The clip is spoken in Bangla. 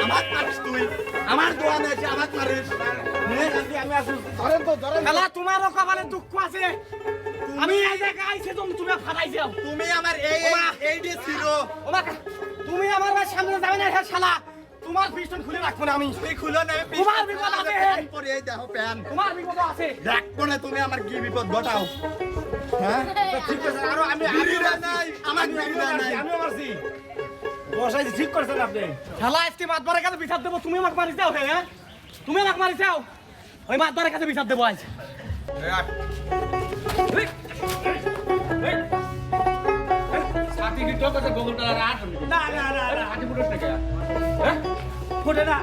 আমাক মারিস তুই আমার দোয়া নাই আমাক মারিস আমি আসি ধরেন তো ধরেন শালা তোমারও কপালে দুঃখ আছে আমি এই জায়গায় আইছি তুমি ফাটাইছো তুমি আমার এই যে ছিল ওমা তুমি আমার সামনে যাবে না শালা তোমার পিস্টন খুলে রাখবো না আমি তুই খুলো না তোমার বিপদ আছে পরে এই দেখো প্যান তোমার বিপদ আছে দেখো না তুমি আমার কি বিপদ ঘটাও হ্যাঁ ঠিক আছে আর আমি বিড়িটা নাই আমার বিড়িটা নাই আমিও মারছি বসাই ঠিক করছেন আপনি শালা আজকে মাতবারের কাছে বিচার দেবো তুমি আমাকে মারিস দাও হ্যাঁ তুমি আমাকে মারিস দাও ওই মাতবারের কাছে বিচার দেবো আজ সাথী কি তো কথা গোগল কালার আট না না না হাতি ফুটে না